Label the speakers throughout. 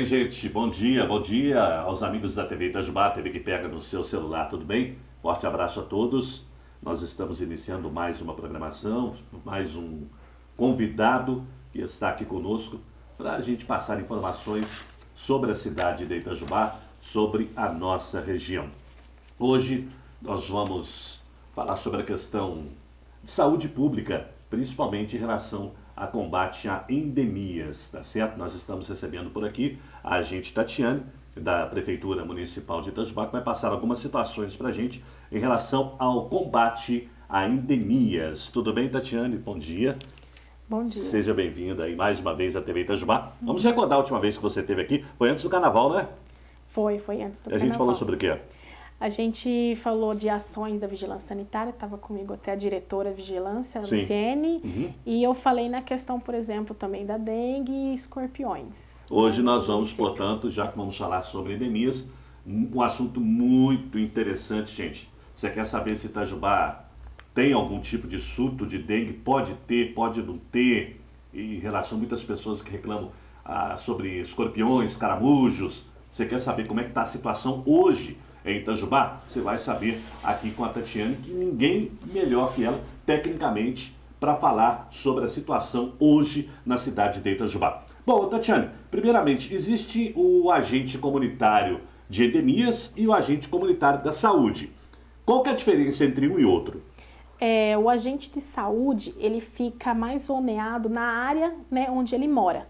Speaker 1: gente? Bom dia aos amigos da TV Itajubá, TV que pega no seu celular, tudo bem? Forte abraço a todos. Nós estamos iniciando mais uma programação, mais um convidado que está aqui conosco para a gente passar informações sobre a cidade de Itajubá, sobre a nossa região. Hoje nós vamos falar sobre a questão de saúde pública, principalmente em relação a combate a endemias, tá certo? Nós estamos recebendo por aqui a agente Tatiane, da Prefeitura Municipal de Itajubá, que vai passar algumas situações para a gente em relação ao combate a endemias. Tudo bem, Tatiane? Bom dia.
Speaker 2: Bom dia.
Speaker 1: Seja bem-vinda aí mais uma vez à TV Itajubá. Vamos recordar a última vez que você esteve aqui, foi antes do Carnaval, né?
Speaker 2: Foi antes do Carnaval.
Speaker 1: A gente falou sobre o quê?
Speaker 2: A gente falou de ações da vigilância sanitária, estava comigo até a diretora de vigilância, a Luciene, e eu falei na questão, por exemplo, também da dengue e escorpiões.
Speaker 1: Hoje nós vamos, portanto, já que vamos falar sobre endemias, um assunto muito interessante, gente. Você quer saber se Itajubá tem algum tipo de surto de dengue? Pode ter, pode não ter, em relação a muitas pessoas que reclamam sobre escorpiões, caramujos. Você quer saber como é que está a situação hoje em Itajubá? Você vai saber aqui com a Tatiane, que ninguém melhor que ela, tecnicamente, para falar sobre a situação hoje na cidade de Itajubá. Bom, Tatiane, primeiramente, existe o agente comunitário de endemias e o agente comunitário da saúde. Qual que é a diferença entre um e outro?
Speaker 2: O agente de saúde, ele fica mais zoneado na área, né, onde ele mora.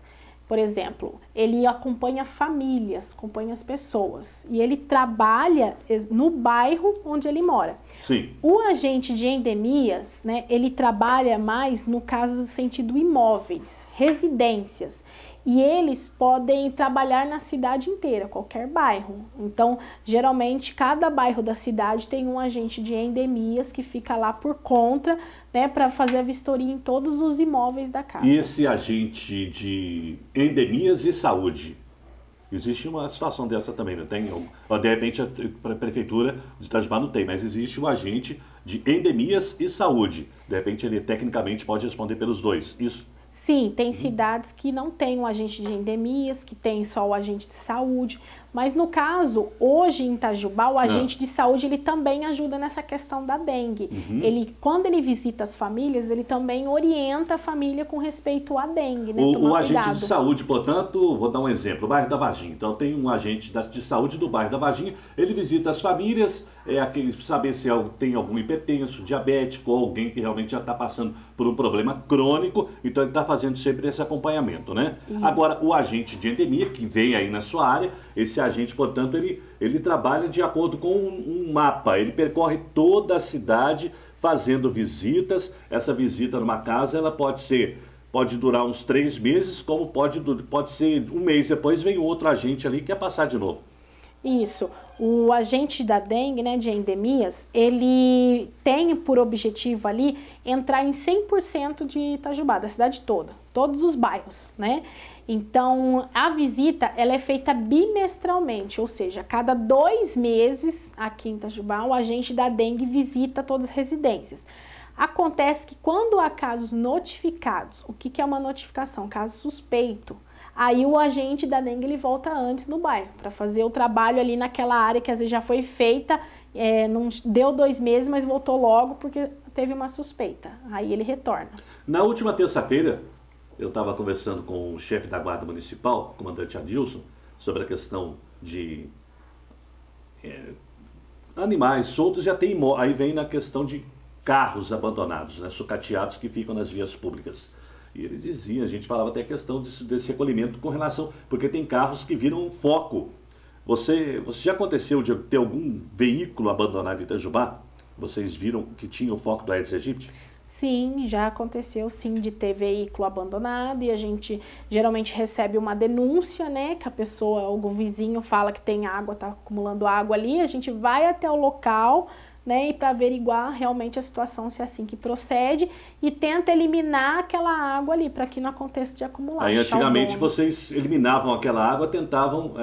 Speaker 2: Por exemplo, ele acompanha famílias, acompanha as pessoas e ele trabalha no bairro onde ele mora.
Speaker 1: Sim.
Speaker 2: O agente de endemias, né, ele trabalha mais no caso do sentido imóveis, residências. E eles podem trabalhar na cidade inteira, qualquer bairro. Então, geralmente, cada bairro da cidade tem um agente de endemias que fica lá por conta, né, para fazer a vistoria em todos os imóveis da casa.
Speaker 1: E esse agente de endemias e saúde? Existe uma situação dessa também, não tem? Ou, de repente, a Prefeitura de Itajubá não tem, mas existe um agente de endemias e saúde. De repente, ele tecnicamente pode responder pelos dois, isso?
Speaker 2: Sim, tem cidades que não tem um agente de endemias, que tem só o agente de saúde, mas no caso, hoje em Itajubá, o agente de saúde, ele também ajuda nessa questão da dengue. Quando ele visita as famílias, ele também orienta a família com respeito à dengue, né?
Speaker 1: O agente de saúde, portanto, vou dar um exemplo, o bairro da Varginha. Então tem um agente de saúde do bairro da Varginha, ele visita as famílias, saber se tem algum hipertenso, diabético, ou alguém que realmente já está passando por um problema crônico, então ele está fazendo sempre esse acompanhamento, né? Isso. Agora, o agente de endemia, que vem aí na sua área, esse agente, portanto, ele trabalha de acordo com um mapa, ele percorre toda a cidade fazendo visitas. Essa visita numa casa, ela pode durar uns 3 meses, como pode ser um mês depois vem outro agente ali que quer passar de novo.
Speaker 2: Isso. O agente da dengue, né, de endemias, ele tem por objetivo ali entrar em 100% de Itajubá, da cidade toda, todos os bairros, né? Então, a visita, ela é feita bimestralmente, ou seja, a cada 2 meses aqui em Itajubá, o agente da dengue visita todas as residências. Acontece que quando há casos notificados, o que é uma notificação? Caso suspeito. Aí o agente da dengue ele volta antes no bairro para fazer o trabalho ali naquela área que às vezes já foi feita, não deu 2 meses, mas voltou logo porque teve uma suspeita. Aí ele retorna.
Speaker 1: Na última terça-feira, eu estava conversando com o chefe da Guarda Municipal, o comandante Adilson, sobre a questão de animais soltos. Já tem, aí vem na questão de carros abandonados, né, sucateados que ficam nas vias públicas. E ele dizia, a gente falava até a questão desse recolhimento com relação, porque tem carros que viram foco. Você já aconteceu de ter algum veículo abandonado em Itajubá? Vocês viram que tinha o foco do Aedes aegypti?
Speaker 2: Sim, já aconteceu sim de ter veículo abandonado e a gente geralmente recebe uma denúncia, né, que a pessoa, algum vizinho fala que tem água, está acumulando água ali, a gente vai até o local, né, e para averiguar realmente a situação, se é assim que procede, e tenta eliminar aquela água ali, para que não aconteça de acumular.
Speaker 1: Aí antigamente vocês eliminavam aquela água, tentavam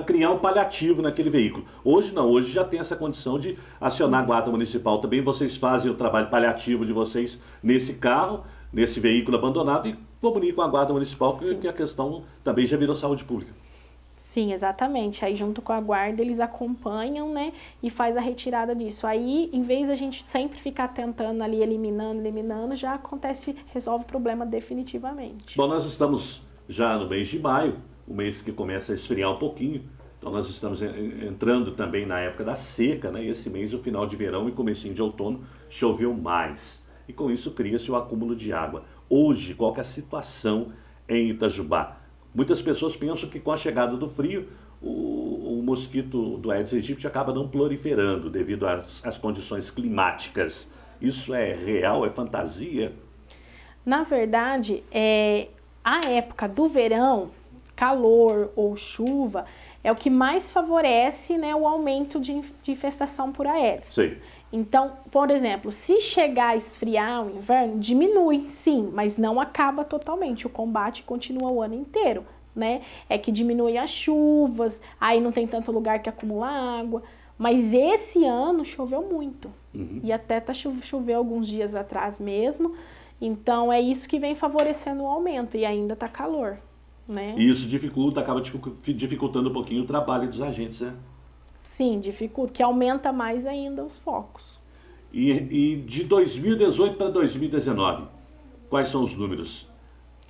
Speaker 1: criar um paliativo naquele veículo. Hoje não, hoje já tem essa condição de acionar a Guarda Municipal também, vocês fazem o trabalho paliativo de vocês nesse carro, nesse veículo abandonado e vamos unir com a Guarda Municipal, que a questão também já virou saúde pública.
Speaker 2: Sim, exatamente. Aí junto com a guarda eles acompanham, né, e faz a retirada disso. Aí, em vez da gente sempre ficar tentando ali, eliminando, já acontece, resolve o problema definitivamente.
Speaker 1: Bom, nós estamos já no mês de maio, o mês que começa a esfriar um pouquinho. Então nós estamos entrando também na época da seca, né? E esse mês, o final de verão e comecinho de outono, choveu mais. E com isso cria-se o acúmulo de água. Hoje, qual que é a situação em Itajubá? Muitas pessoas pensam que com a chegada do frio, o mosquito do Aedes aegypti acaba não proliferando devido às condições climáticas. Isso é real? É fantasia?
Speaker 2: Na verdade, a época do verão, calor ou chuva, é o que mais favorece, né, o aumento de infestação por Aedes.
Speaker 1: Sim.
Speaker 2: Então, por exemplo, se chegar a esfriar o inverno, diminui, sim, mas não acaba totalmente. O combate continua o ano inteiro, né? É que diminui as chuvas, aí não tem tanto lugar que acumula água. Mas esse ano choveu muito. E até choveu alguns dias atrás mesmo. Então, é isso que vem favorecendo o aumento. E ainda tá calor, né?
Speaker 1: E isso acaba dificultando um pouquinho o trabalho dos agentes, né?
Speaker 2: Sim, dificulta, que aumenta mais ainda os focos.
Speaker 1: E de 2018 para 2019, quais são os números?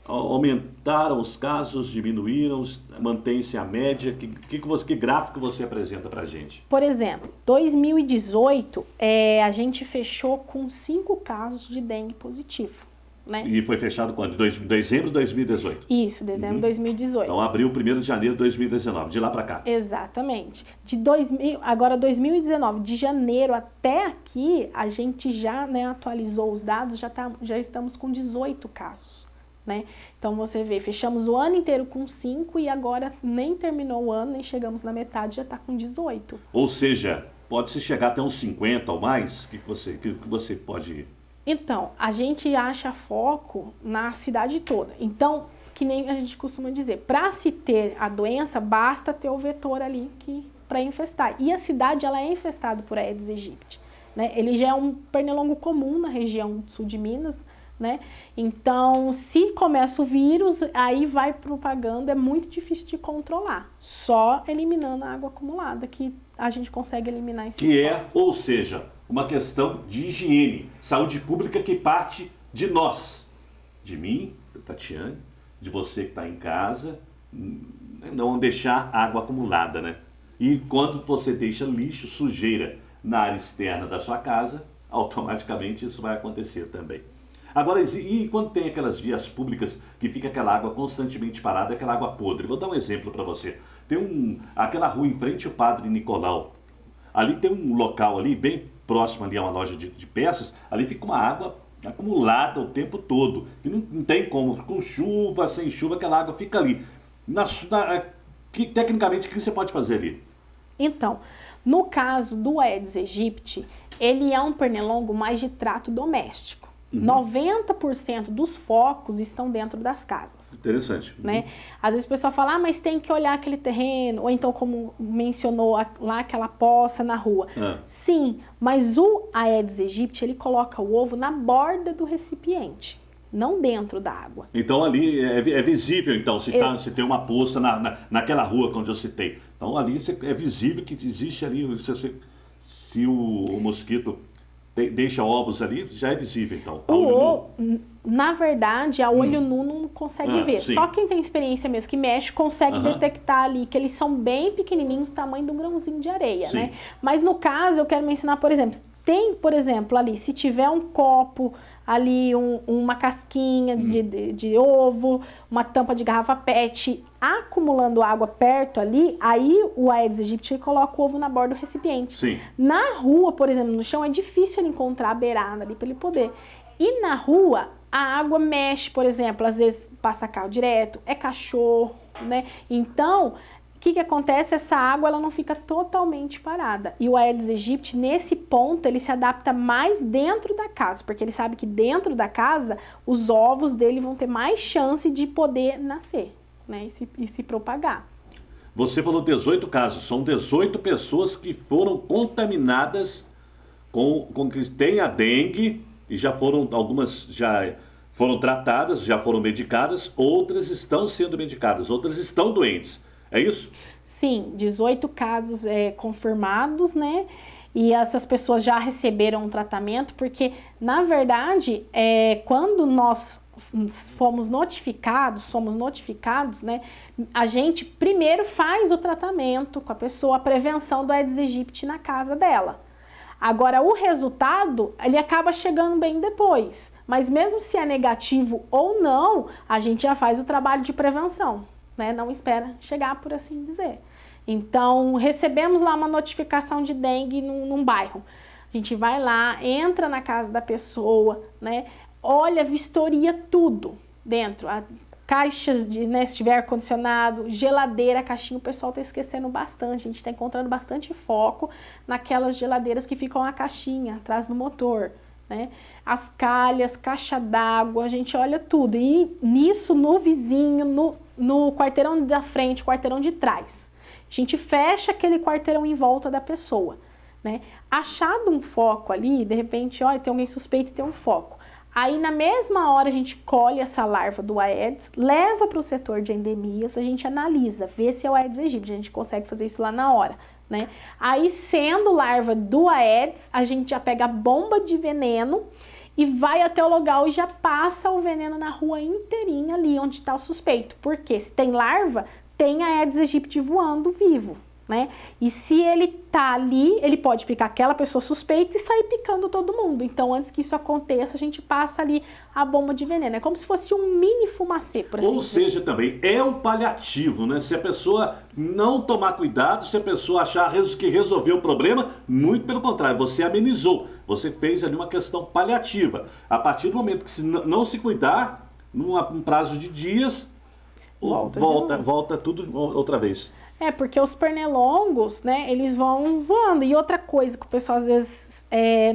Speaker 1: Aumentaram os casos, diminuíram, mantém-se a média? Que gráfico você apresenta para a gente?
Speaker 2: Por exemplo, 2018, a gente fechou com 5 casos de dengue positivo. Né?
Speaker 1: E foi fechado quando? Dezembro de 2018?
Speaker 2: Isso, dezembro de 2018.
Speaker 1: Então abriu 1º de janeiro de 2019, de lá para cá.
Speaker 2: Exatamente. Agora 2019, de janeiro até aqui, a gente já, né, atualizou os dados, já estamos com 18 casos. Né? Então você vê, fechamos o ano inteiro com 5 e agora nem terminou o ano, nem chegamos na metade, já está com 18.
Speaker 1: Ou seja, pode-se chegar até uns 50 ou mais? Que você pode...
Speaker 2: Então, a gente acha foco na cidade toda. Então, que nem a gente costuma dizer, para se ter a doença, basta ter o vetor ali para infestar. E a cidade, ela é infestada por Aedes aegypti. Né? Ele já é um pernilongo comum na região sul de Minas, né? Então, se começa o vírus, aí vai propagando, é muito difícil de controlar. Só eliminando a água acumulada que a gente consegue eliminar esses focos.
Speaker 1: Ou seja, uma questão de higiene, saúde pública que parte de nós, de mim, da Tatiane, de você que está em casa, não deixar água acumulada, né? E quando você deixa lixo, sujeira na área externa da sua casa, automaticamente isso vai acontecer também. Agora, e quando tem aquelas vias públicas que fica aquela água constantemente parada, aquela água podre? Vou dar um exemplo para você. Tem aquela rua em frente ao Padre Nicolau. Ali tem um local ali, bem próximo ali a uma loja de peças, ali fica uma água acumulada o tempo todo. E não tem como, com chuva, sem chuva, aquela água fica ali. Tecnicamente, o que você pode fazer ali?
Speaker 2: Então, no caso do Aedes aegypti, ele é um pernilongo mais de trato doméstico. 90% dos focos estão dentro das casas.
Speaker 1: Interessante.
Speaker 2: Né? Às vezes o pessoal fala, mas tem que olhar aquele terreno, ou então como mencionou lá aquela poça na rua. Sim, mas o Aedes aegypti, ele coloca o ovo na borda do recipiente, não dentro da água.
Speaker 1: Então ali é visível, então, se tem uma poça naquela rua onde eu citei. Então ali é visível que existe ali, se o mosquito deixa ovos ali, já é visível, então.
Speaker 2: Na verdade, a olho nu não consegue ver.
Speaker 1: Sim.
Speaker 2: Só quem tem experiência mesmo, que mexe, consegue detectar ali, que eles são bem pequenininhos, do tamanho de um grãozinho de areia,
Speaker 1: Sim.
Speaker 2: né? Mas no caso, eu quero mencionar, por exemplo, tem, por exemplo, ali, se tiver um copo, ali uma casquinha de ovo, uma tampa de garrafa PET, acumulando água perto ali, aí o Aedes aegypti coloca o ovo na borda do recipiente.
Speaker 1: Sim.
Speaker 2: Na rua, por exemplo, no chão, é difícil ele encontrar a beirada ali para ele poder. E na rua, a água mexe, por exemplo, às vezes passa carro direto, é cachorro, né? Então, o que acontece? Essa água ela não fica totalmente parada. E o Aedes aegypti, nesse ponto, ele se adapta mais dentro da casa, porque ele sabe que dentro da casa, os ovos dele vão ter mais chance de poder nascer, né? E se propagar.
Speaker 1: Você falou 18 casos, são 18 pessoas que foram contaminadas com que tem a dengue, e já foram, algumas já foram tratadas, já foram medicadas, outras estão sendo medicadas, outras estão doentes. É isso?
Speaker 2: Sim, 18 casos confirmados, né? E essas pessoas já receberam um tratamento, porque, na verdade, quando nós somos notificados, né? A gente primeiro faz o tratamento com a pessoa, a prevenção do Aedes aegypti na casa dela. Agora, o resultado, ele acaba chegando bem depois. Mas mesmo se é negativo ou não, a gente já faz o trabalho de prevenção, né? Não espera chegar, por assim dizer. Então, recebemos lá uma notificação de dengue num bairro. A gente vai lá, entra na casa da pessoa, né? Olha, vistoria tudo dentro. A caixa, né, se tiver ar-condicionado, geladeira, caixinha, o pessoal está esquecendo bastante. A gente está encontrando bastante foco naquelas geladeiras que ficam na caixinha, atrás do motor, né? As calhas, caixa d'água, a gente olha tudo. E nisso, no vizinho, no quarteirão da frente, quarteirão de trás. A gente fecha aquele quarteirão em volta da pessoa, né? Achado um foco ali, de repente, ó, tem alguém suspeito e tem um foco. Aí, na mesma hora, a gente colhe essa larva do Aedes, leva para o setor de endemias, a gente analisa, vê se é o Aedes aegypti, a gente consegue fazer isso lá na hora, né? Aí, sendo larva do Aedes, a gente já pega a bomba de veneno e vai até o local e já passa o veneno na rua inteirinha ali onde está o suspeito. Porque se tem larva, tem Aedes aegypti voando vivo, né? E se ele tá ali, ele pode picar aquela pessoa suspeita e sair picando todo mundo. Então, antes que isso aconteça, a gente passa ali a bomba de veneno. É como se fosse um mini fumacê, por assim dizer.
Speaker 1: Ou seja, também é um paliativo, né? Se a pessoa não tomar cuidado, se a pessoa achar que resolveu o problema, muito pelo contrário, você amenizou. Você fez ali uma questão paliativa. A partir do momento que não se cuidar, num prazo de dias, volta tudo outra vez.
Speaker 2: Porque os pernilongos, né, eles vão voando. E outra coisa que o pessoal às vezes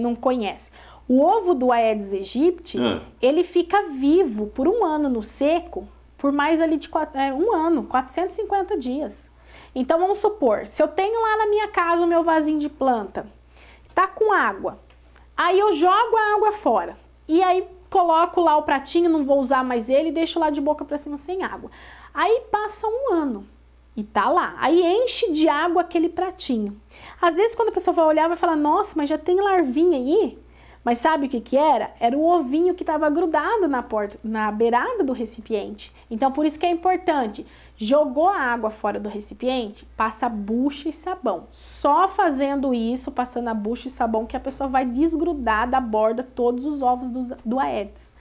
Speaker 2: não conhece. O ovo do Aedes aegypti, ele fica vivo por 1 ano no seco, por mais ali de 1 ano, 450 dias. Então vamos supor, se eu tenho lá na minha casa o meu vasinho de planta, tá com água, aí eu jogo a água fora. E aí coloco lá o pratinho, não vou usar mais ele, e deixo lá de boca para cima sem água. Aí passa 1 ano. E tá lá. Aí enche de água aquele pratinho. Às vezes quando a pessoa vai olhar, vai falar, nossa, mas já tem larvinha aí? Mas sabe o que que era? Era o ovinho que estava grudado na beirada do recipiente. Então por isso que é importante. Jogou a água fora do recipiente, passa bucha e sabão. Só fazendo isso, passando a bucha e sabão, que a pessoa vai desgrudar da borda todos os ovos do Aedes.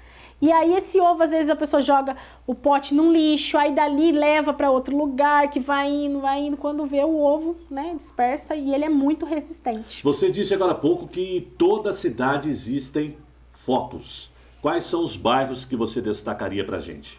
Speaker 2: E aí esse ovo, às vezes a pessoa joga o pote num lixo, aí dali leva para outro lugar, que vai indo, quando vê o ovo, né, dispersa e ele é muito resistente.
Speaker 1: Você disse agora há pouco que em toda a cidade existem focos. Quais são os bairros que você destacaria para a gente?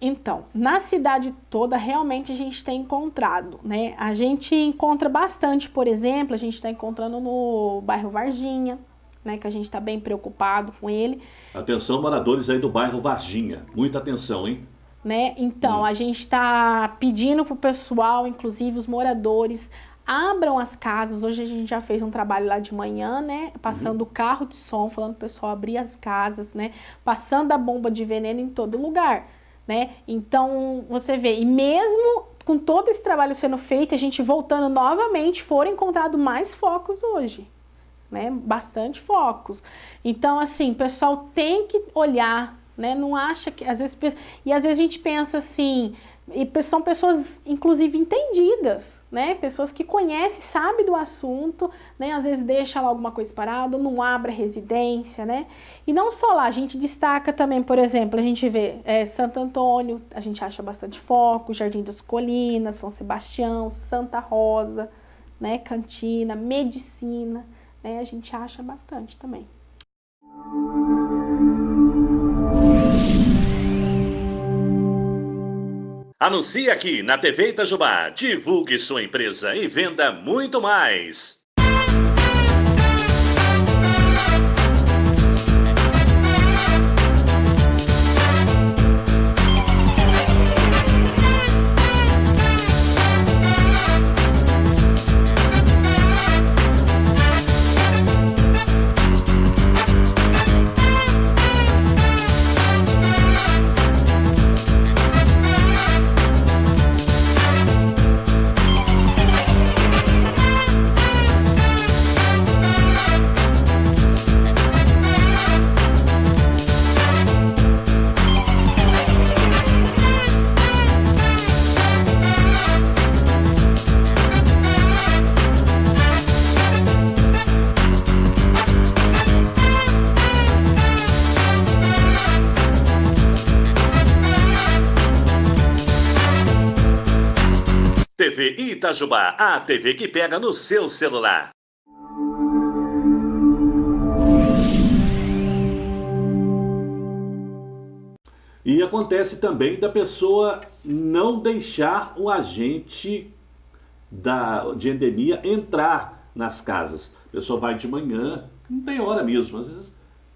Speaker 2: Então, na cidade toda, realmente a gente tem encontrado, né? A gente encontra bastante, por exemplo, a gente está encontrando no bairro Varginha, né, que a gente está bem preocupado com ele.
Speaker 1: Atenção, moradores aí do bairro Varginha. Muita atenção, hein?
Speaker 2: Né? Então, a gente está pedindo para o pessoal, inclusive os moradores, abram as casas. Hoje a gente já fez um trabalho lá de manhã, né? Passando o carro de som, falando para o pessoal abrir as casas, né? Passando a bomba de veneno em todo lugar, né? Então, você vê, e mesmo com todo esse trabalho sendo feito, a gente voltando novamente, foram encontrados mais focos hoje. Né, bastante focos. Então, assim, o pessoal tem que olhar, né, não acha que, às vezes a gente pensa assim, e são pessoas, inclusive, entendidas, né, pessoas que conhecem, sabem do assunto, né, às vezes deixa lá alguma coisa parada, não abre a residência, né, e não só lá, a gente destaca também, por exemplo, a gente vê Santo Antônio, a gente acha bastante foco, Jardim das Colinas, São Sebastião, Santa Rosa, né, Cantina, Medicina, né, a gente acha bastante também.
Speaker 1: Anuncie aqui na TV Itajubá. Divulgue sua empresa e venda muito mais. Itajubá, a TV que pega no seu celular. E acontece também da pessoa não deixar o agente de endemia entrar nas casas. A pessoa vai de manhã, não tem hora mesmo, às vezes,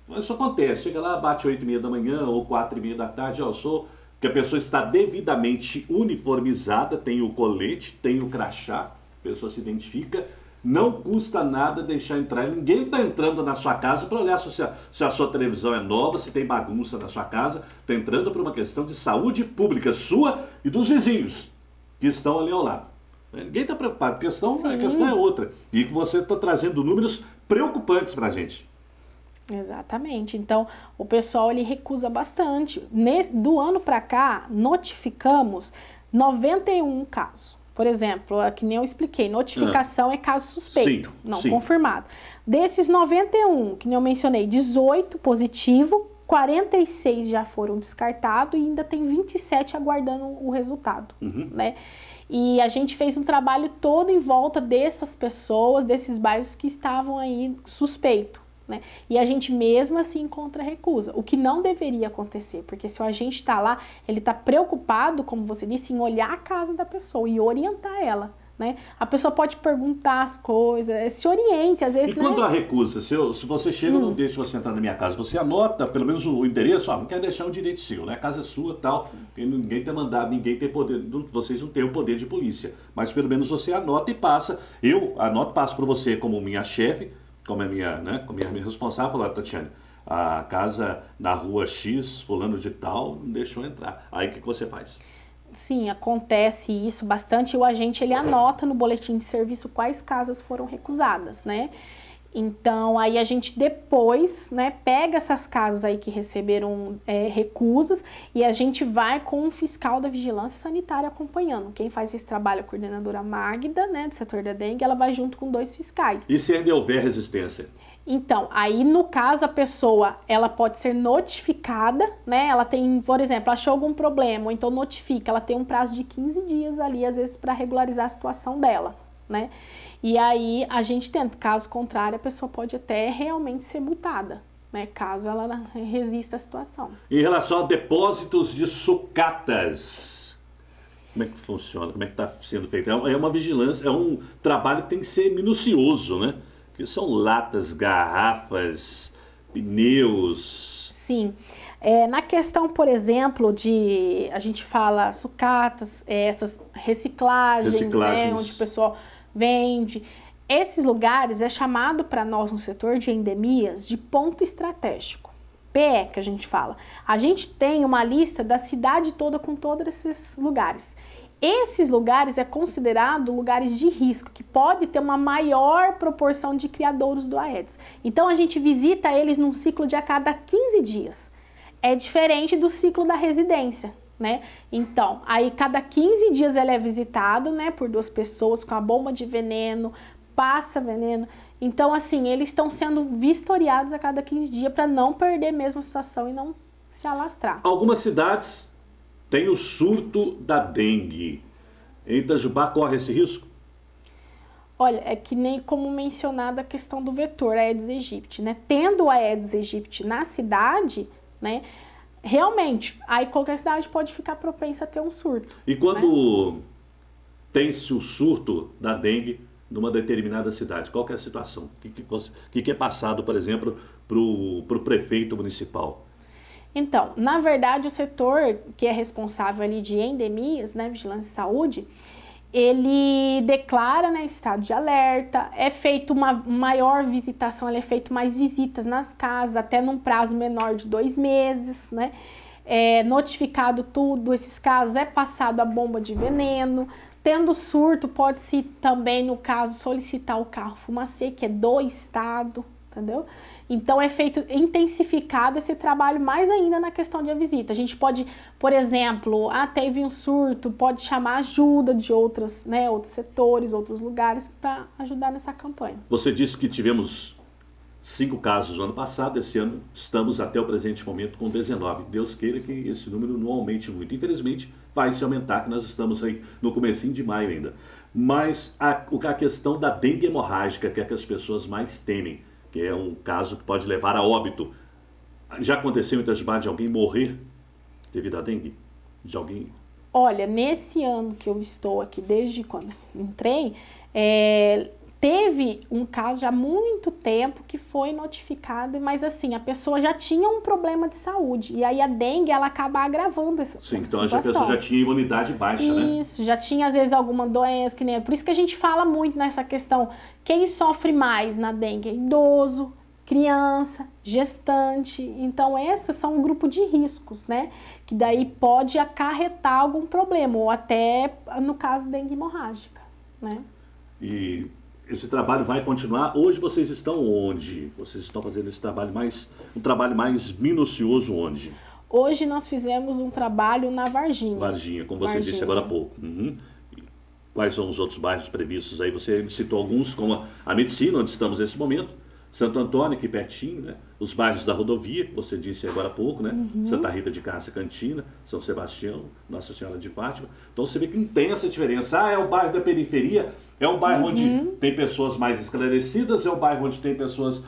Speaker 1: mas isso acontece. Chega lá, bate 8h30 da manhã ou 4h30 da tarde, eu sou... Porque a pessoa está devidamente uniformizada, tem o colete, tem o crachá, a pessoa se identifica, não custa nada deixar entrar. Ninguém está entrando na sua casa para olhar se a sua televisão é nova, se tem bagunça na sua casa. Está entrando por uma questão de saúde pública sua e dos vizinhos que estão ali ao lado. Ninguém está preocupado, a questão é outra. E que você está trazendo números preocupantes para a gente.
Speaker 2: Exatamente. Então, o pessoal ele recusa bastante. Do ano para cá, notificamos 91 casos. Por exemplo, que nem eu expliquei, notificação é caso suspeito, não confirmado. Desses 91, que nem eu mencionei, 18 positivo, 46 já foram descartados e ainda tem 27 aguardando o resultado, né? E a gente fez um trabalho todo em volta dessas pessoas, desses bairros que estavam aí suspeitos. Né? E a gente mesmo assim encontra recusa, o que não deveria acontecer, porque se o agente está lá, ele está preocupado, como você disse, em olhar a casa da pessoa e orientar ela, né? A pessoa pode perguntar as coisas, se oriente, às vezes...
Speaker 1: E quando há recusa, se você chega, eu não deixo você entrar na minha casa, você anota pelo menos o endereço, não quer deixar um direito seu, né? A casa é sua e tal, ninguém tem mandado, ninguém tem poder, vocês não têm o poder de polícia, mas pelo menos você anota e passa, eu anoto, passo para você como minha chefe, como é minha, né, como minha responsável, falar, Tatiana, a casa na rua X, fulano de tal, não deixou entrar. Aí o que você faz?
Speaker 2: Sim, acontece isso bastante. O agente ele anota no boletim de serviço quais casas foram recusadas, né? Então, aí a gente depois, né, pega essas casas aí que receberam recusas e a gente vai com um fiscal da vigilância sanitária acompanhando. Quem faz esse trabalho é a coordenadora Magda, né, do setor da dengue, ela vai junto com 2 fiscais.
Speaker 1: E se ainda houver resistência?
Speaker 2: Então, aí no caso a pessoa, ela pode ser notificada, né, ela tem, por exemplo, achou algum problema, ou então notifica, ela tem um prazo de 15 dias ali, às vezes, para regularizar a situação dela, né. E aí a gente tenta, caso contrário, a pessoa pode até realmente ser multada, né, caso ela resista à situação.
Speaker 1: Em relação a depósitos de sucatas, como é que funciona? Como é que está sendo feito? É uma vigilância, é um trabalho que tem que ser minucioso, né? Que são latas, garrafas, pneus.
Speaker 2: Sim. Na questão, por exemplo, a gente fala sucatas, essas reciclagens. Né, onde o pessoal vende. Esses lugares é chamado para nós no setor de endemias de ponto estratégico. PE, que a gente fala. A gente tem uma lista da cidade toda com todos esses lugares. Esses lugares é considerado lugares de risco, que pode ter uma maior proporção de criadouros do Aedes. Então a gente visita eles num ciclo de a cada 15 dias. É diferente do ciclo da residência, né? Então, aí cada 15 dias ele é visitado, né, por 2 pessoas com a bomba de veneno, passa veneno. Então, assim, eles estão sendo vistoriados a cada 15 dias para não perder mesmo a situação e não se alastrar.
Speaker 1: Algumas cidades têm o surto da dengue. Em Itajubá corre esse risco?
Speaker 2: Olha, é que nem como mencionada a questão do vetor Aedes aegypti, né? Tendo a Aedes aegypti na cidade, né? Realmente, aí qualquer cidade pode ficar propensa a ter um surto.
Speaker 1: E quando tem-se o surto da dengue numa determinada cidade, qual que é a situação? O que é passado, por exemplo, para o prefeito municipal?
Speaker 2: Então, na verdade, o setor que é responsável ali de endemias, né, vigilância e saúde, ele declara, né, estado de alerta, é feito uma maior visitação, é feito mais visitas nas casas, até num prazo menor de 2 meses, né, é notificado tudo, esses casos, é passado a bomba de veneno, tendo surto, pode-se também, no caso, solicitar o carro fumacê, que é do estado, entendeu? Então é feito, intensificado esse trabalho mais ainda na questão de visita. A gente pode, por exemplo, teve um surto, pode chamar ajuda de outros setores, outros lugares para ajudar nessa campanha.
Speaker 1: Você disse que tivemos 5 casos no ano passado, esse ano estamos até o presente momento com 19. Deus queira que esse número não aumente muito. Infelizmente, vai se aumentar, que nós estamos aí no comecinho de maio ainda. Mas a questão da dengue hemorrágica, que é que as pessoas mais temem, que é um caso que pode levar a óbito. Já aconteceu em Itajubá de alguém morrer devido à dengue? De alguém?
Speaker 2: Olha, nesse ano que eu estou aqui, desde quando entrei, teve um caso já há muito tempo que foi notificado, mas assim, a pessoa já tinha um problema de saúde. E aí a dengue, ela acaba agravando essa
Speaker 1: Sim,
Speaker 2: essa
Speaker 1: então a
Speaker 2: situação.
Speaker 1: pessoa já tinha imunidade baixa, né?
Speaker 2: Isso, já tinha às vezes alguma doença, que nem... Por isso que a gente fala muito nessa questão, quem sofre mais na dengue? Idoso, criança, gestante. Então, esses são um grupo de riscos, né? Que daí pode acarretar algum problema, ou até, no caso, dengue hemorrágica, né?
Speaker 1: E esse trabalho vai continuar. Hoje vocês estão onde? Vocês estão fazendo esse trabalho um trabalho mais minucioso onde?
Speaker 2: Hoje nós fizemos um trabalho na Varginha.
Speaker 1: Varginha, como você disse agora há pouco. Uhum. Quais são os outros bairros previstos aí? Você citou alguns, como a Medicina, onde estamos nesse momento, Santo Antônio, aqui pertinho, né? Os bairros da rodovia, que você disse agora há pouco, né? Santa Rita de Cássia Cantina, São Sebastião, Nossa Senhora de Fátima. Então você vê que não tem essa diferença. É o bairro da periferia, é um bairro onde tem pessoas mais esclarecidas, é um bairro onde tem pessoas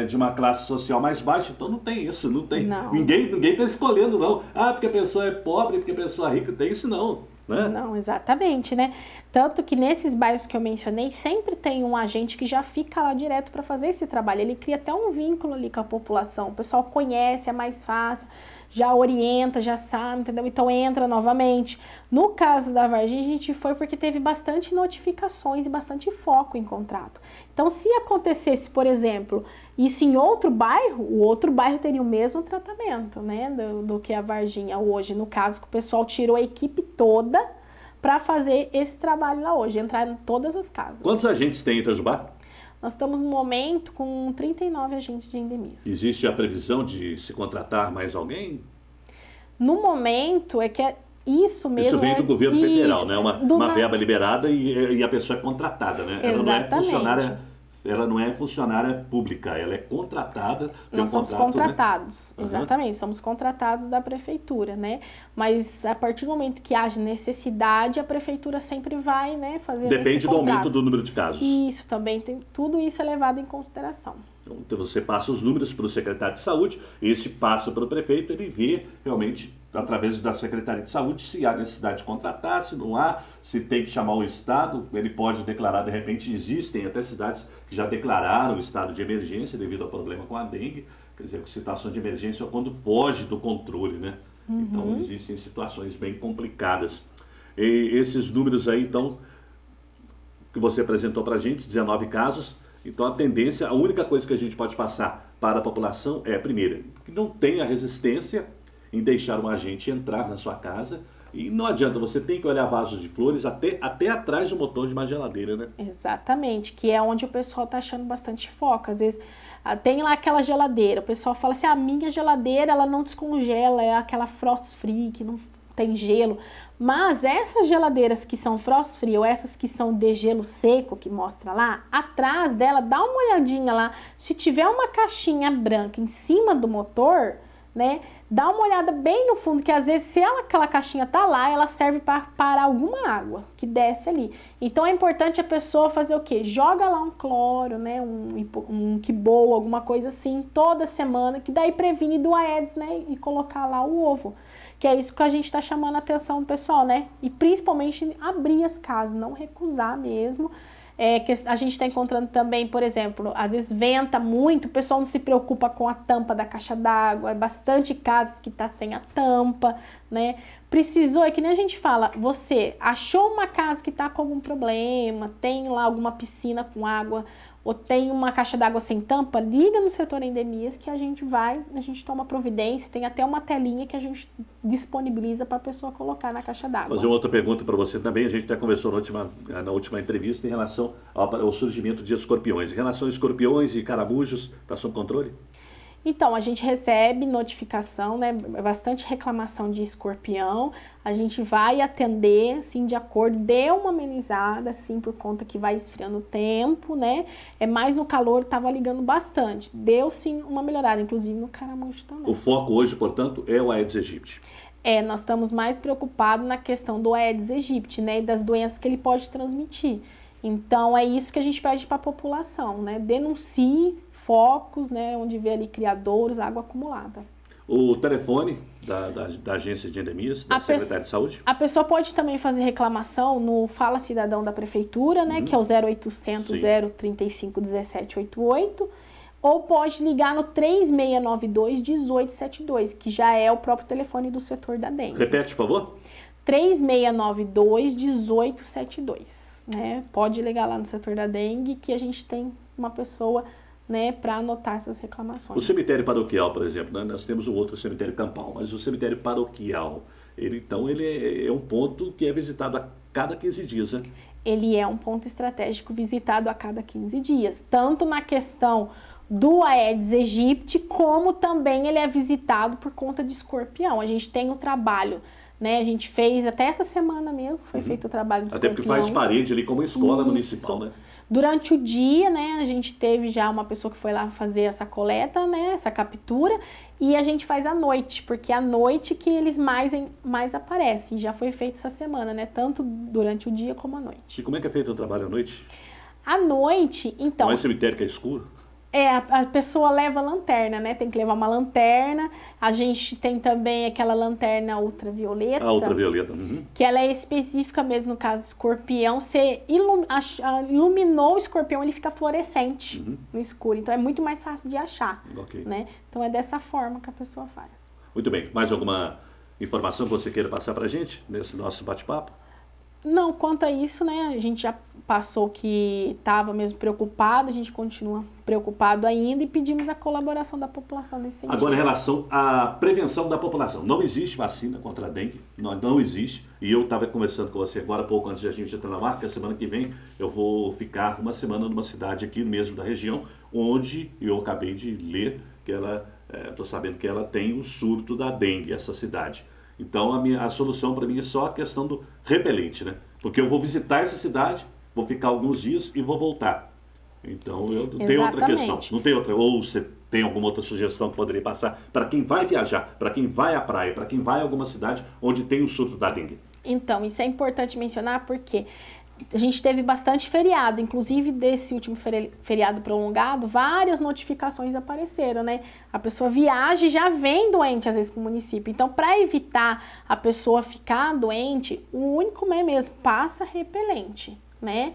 Speaker 1: de uma classe social mais baixa. Então não tem isso, não tem.
Speaker 2: Não.
Speaker 1: Ninguém está escolhendo, não. Porque a pessoa é pobre, porque a pessoa é rica, tem isso não. Né?
Speaker 2: Não, exatamente, né? Tanto que nesses bairros que eu mencionei, sempre tem um agente que já fica lá direto para fazer esse trabalho. Ele cria até um vínculo ali com a população. O pessoal conhece, é mais fácil, já orienta, já sabe, entendeu? Então entra novamente. No caso da Varginha, a gente foi porque teve bastante notificações e bastante foco em contrato. Então, se acontecesse, por exemplo, isso em outro bairro, o outro bairro teria o mesmo tratamento, né, do que a Varginha hoje. No caso, que o pessoal tirou a equipe toda para fazer esse trabalho lá hoje, entrar em todas as casas.
Speaker 1: Quantos agentes tem em Itajubá?
Speaker 2: Nós estamos no momento com 39 agentes de endemias.
Speaker 1: Existe a previsão de se contratar mais alguém?
Speaker 2: No momento, é que é isso mesmo.
Speaker 1: Isso vem do governo federal, né? Uma
Speaker 2: na...
Speaker 1: verba liberada e a pessoa é contratada, né? Ela não é funcionária pública, ela é contratada.
Speaker 2: Nós somos contratados,
Speaker 1: né?
Speaker 2: Exatamente, somos contratados da prefeitura, né? Mas a partir do momento que haja necessidade, a prefeitura sempre vai, né, fazer
Speaker 1: Depende do aumento do número de casos.
Speaker 2: Isso, também tem, tudo isso é levado em consideração.
Speaker 1: Então você passa os números para o secretário de saúde, esse passa para o prefeito, ele vê realmente, através da Secretaria de Saúde, se há necessidade de contratar, se não há, se tem que chamar o Estado, ele pode declarar, de repente existem até cidades que já declararam o estado de emergência devido ao problema com a dengue, quer dizer, situação de emergência é quando foge do controle, né? Então existem situações bem complicadas. E esses números aí, então, que você apresentou para a gente, 19 casos, então a tendência, a única coisa que a gente pode passar para a população é, primeiro, que não tenha resistência em deixar um agente entrar na sua casa. E não adianta, você tem que olhar vasos de flores até atrás do motor de uma geladeira, né?
Speaker 2: Exatamente, que é onde o pessoal tá achando bastante foco. Às vezes tem lá aquela geladeira, o pessoal fala assim, a minha geladeira ela não descongela, é aquela frost free, que não tem gelo. Mas essas geladeiras que são frost free ou essas que são de gelo seco, que mostra lá, atrás dela, dá uma olhadinha lá, se tiver uma caixinha branca em cima do motor, né, dá uma olhada bem no fundo, que às vezes se aquela caixinha tá lá, ela serve para parar alguma água que desce ali. Então é importante a pessoa fazer o quê? Joga lá um cloro, né, um Kibol, alguma coisa assim, toda semana, que daí previne do Aedes, né, e colocar lá o ovo. Que é isso que a gente está chamando a atenção do pessoal, né? E principalmente abrir as casas, não recusar mesmo. Que a gente está encontrando também, por exemplo, às vezes venta muito, o pessoal não se preocupa com a tampa da caixa d'água, é bastante casas que tá sem a tampa, né? Precisou, é que nem a gente fala, você achou uma casa que tá com algum problema, tem lá alguma piscina com água, ou tem uma caixa d'água sem tampa, liga no setor endemias que a gente toma providência, tem até uma telinha que a gente disponibiliza para a pessoa colocar na caixa d'água.
Speaker 1: Fazer uma outra pergunta para você também, a gente até conversou na última entrevista em relação ao surgimento de escorpiões. Em relação a escorpiões e caramujos, está sob controle?
Speaker 2: Então, a gente recebe notificação, né, bastante reclamação de escorpião, a gente vai atender, assim, de acordo, deu uma amenizada, assim, por conta que vai esfriando o tempo, né, mais no calor, estava ligando bastante, deu, sim, uma melhorada, inclusive no caramujo também.
Speaker 1: O foco hoje, portanto, é o Aedes aegypti.
Speaker 2: Nós estamos mais preocupados na questão do Aedes aegypti, né, e das doenças que ele pode transmitir. Então, é isso que a gente pede para a população, né, denuncie focos, né, onde vê ali criadouros, água acumulada.
Speaker 1: O telefone da Agência de Endemias, da Secretaria de Saúde?
Speaker 2: A pessoa pode também fazer reclamação no Fala Cidadão da Prefeitura, né, que é o 0800 035 1788, ou pode ligar no 3692 1872, que já é o próprio telefone do setor da dengue.
Speaker 1: Repete, por favor.
Speaker 2: 3692 1872, né? Pode ligar lá no setor da dengue que a gente tem uma pessoa, né, para anotar essas reclamações.
Speaker 1: O cemitério paroquial, por exemplo, né? Nós temos o outro cemitério campal, mas o cemitério paroquial, ele é um ponto que é visitado a cada 15 dias, né?
Speaker 2: Ele é um ponto estratégico visitado a cada 15 dias, tanto na questão do Aedes aegypti, como também ele é visitado por conta de escorpião. A gente tem um trabalho, né? A gente fez até essa semana mesmo, foi feito o trabalho de escorpião.
Speaker 1: Até porque faz parede ali como escola municipal, né?
Speaker 2: Durante o dia, né, a gente teve já uma pessoa que foi lá fazer essa coleta, né, essa captura, e a gente faz à noite, porque é à noite que eles mais aparecem. Já foi feito essa semana, né, tanto durante o dia como à noite.
Speaker 1: E como é que é feito o trabalho à noite?
Speaker 2: À noite, então...
Speaker 1: Não é cemitério que é escuro?
Speaker 2: A pessoa leva lanterna, né? Tem que levar uma lanterna. A gente tem também aquela lanterna ultravioleta.
Speaker 1: A ultravioleta.
Speaker 2: Que ela é específica mesmo, no caso do escorpião. Você iluminou o escorpião, ele fica fluorescente no escuro. Então é muito mais fácil de achar, né? Então é dessa forma que a pessoa faz.
Speaker 1: Muito bem. Mais alguma informação que você queira passar pra gente nesse nosso bate-papo?
Speaker 2: Não, quanto a isso, né, a gente já passou que estava mesmo preocupado, a gente continua preocupado ainda e pedimos a colaboração da população nesse sentido.
Speaker 1: Agora, em relação à prevenção da população, não existe vacina contra a dengue, não existe, e eu estava conversando com você agora, pouco antes de a gente entrar na marca, semana que vem eu vou ficar uma semana numa cidade aqui mesmo da região, onde eu acabei de ler que estou sabendo que ela tem um surto da dengue, essa cidade. Então a solução para mim é só a questão do repelente, né? Porque eu vou visitar essa cidade, vou ficar alguns dias e vou voltar. Então eu não tenho outra questão, não tem outra. Ou você tem alguma outra sugestão que poderia passar para quem vai viajar, para quem vai à praia, para quem vai a alguma cidade onde tem o surto da dengue? Então,
Speaker 2: isso é importante mencionar porque a gente teve bastante feriado, inclusive desse último feriado prolongado, várias notificações apareceram, né? A pessoa viaja e já vem doente, às vezes, para o município. Então, para evitar a pessoa ficar doente, o único meio mesmo, passa repelente, né?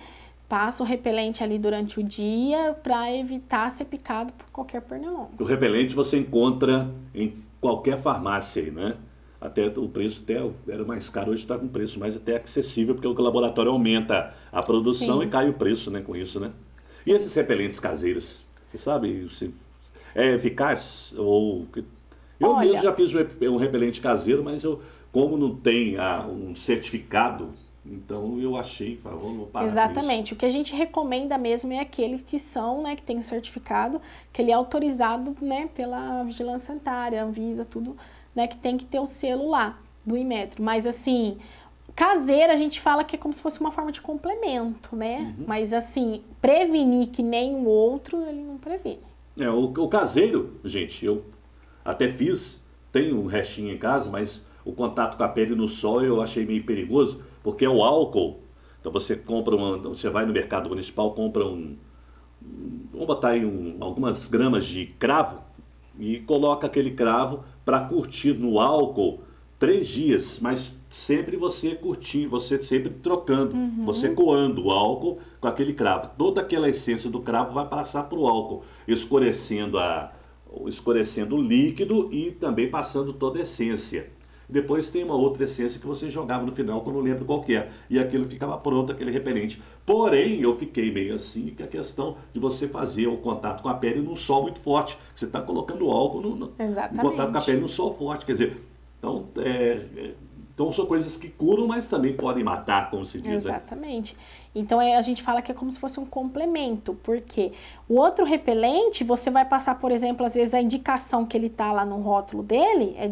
Speaker 2: Passa o repelente ali durante o dia para evitar ser picado por qualquer pernilongo.
Speaker 1: O repelente você encontra em qualquer farmácia aí, né? Até o preço era mais caro, hoje está com preço mais até acessível, porque o laboratório aumenta a produção e cai o preço, né, com isso, né? E esses repelentes caseiros, você sabe se é eficaz? Eu mesmo já fiz um repelente caseiro, mas como não tem um certificado, então eu achei, vou parar.
Speaker 2: Exatamente, o que a gente recomenda mesmo é aqueles que são, né, que tem o certificado, que ele é autorizado, né, pela Vigilância Sanitária, Anvisa, tudo, né, que tem que ter o selo lá do Inmetro. Mas assim, caseira a gente fala que é como se fosse uma forma de complemento, né? Mas assim, prevenir que nem o outro, ele não previne.
Speaker 1: O caseiro, gente, eu até tenho um restinho em casa, mas o contato com a pele no sol eu achei meio perigoso, porque é o álcool. Então você você vai no mercado municipal, compra vamos botar aí algumas gramas de cravo e coloca aquele cravo para curtir no álcool 3 dias, mas sempre você curtindo, você sempre trocando, você coando o álcool com aquele cravo. Toda aquela essência do cravo vai passar para o álcool, escurecendo o líquido e também passando toda a essência. Depois tem uma outra essência que você jogava no final, que eu não lembro qual que é. E aquilo ficava pronto, aquele repelente. Porém, eu fiquei meio assim, que a questão de você fazer o contato com a pele num sol muito forte. Você está colocando o álcool no contato com a pele num sol forte. Quer dizer, então são coisas que curam, mas também podem matar, como se diz.
Speaker 2: Exatamente. Então a gente fala que é como se fosse um complemento, porque o outro repelente, você vai passar, por exemplo, às vezes a indicação que ele tá lá no rótulo dele é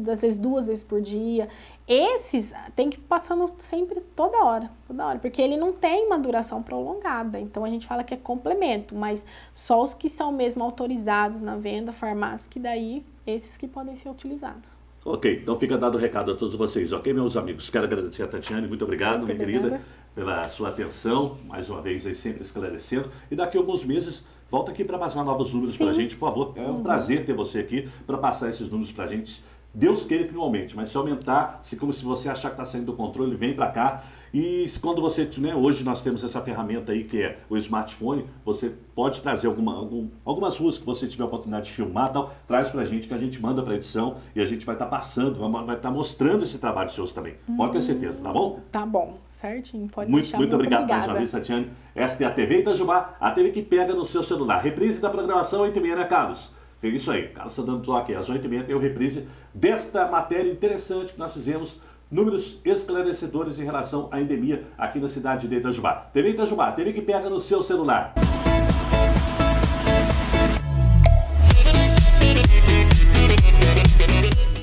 Speaker 2: às vezes 2 vezes por dia. Esses tem que ir passando sempre, toda hora, porque ele não tem uma duração prolongada. Então a gente fala que é complemento, mas só os que são mesmo autorizados na venda, farmácia, que daí esses que podem ser utilizados.
Speaker 1: Ok, então fica dado o recado a todos vocês, ok, meus amigos? Quero agradecer a Tatiane, muito obrigado, minha querida, pela sua atenção, mais uma vez aí sempre esclarecendo. E daqui a alguns meses, volta aqui para passar novos números para a gente, por favor. É um prazer ter você aqui para passar esses números para a gente. Deus queira que não aumente, mas se aumentar, como se você achar que está saindo do controle, vem para cá. E quando você, né, hoje nós temos essa ferramenta aí que é o smartphone, você pode trazer algumas ruas que você tiver a oportunidade de filmar, tal, traz pra gente que a gente manda pra edição e a gente vai estar passando, vai estar mostrando esse trabalho seus também. Pode ter certeza, tá bom?
Speaker 2: Tá bom, certinho, pode
Speaker 1: Muito,
Speaker 2: deixar.
Speaker 1: muito obrigado mais
Speaker 2: obrigada.
Speaker 1: uma vez, Tatiane. Esta é a TV Itajubá, a TV que pega no seu celular. Reprise da programação 8h30, né, Carlos? É isso aí, Carlos está dando toque. Às 8h30 tem o reprise desta matéria interessante que nós fizemos, números esclarecedores em relação à endemia aqui na cidade de Itajubá. TV Itajubá, TV que pega no seu celular.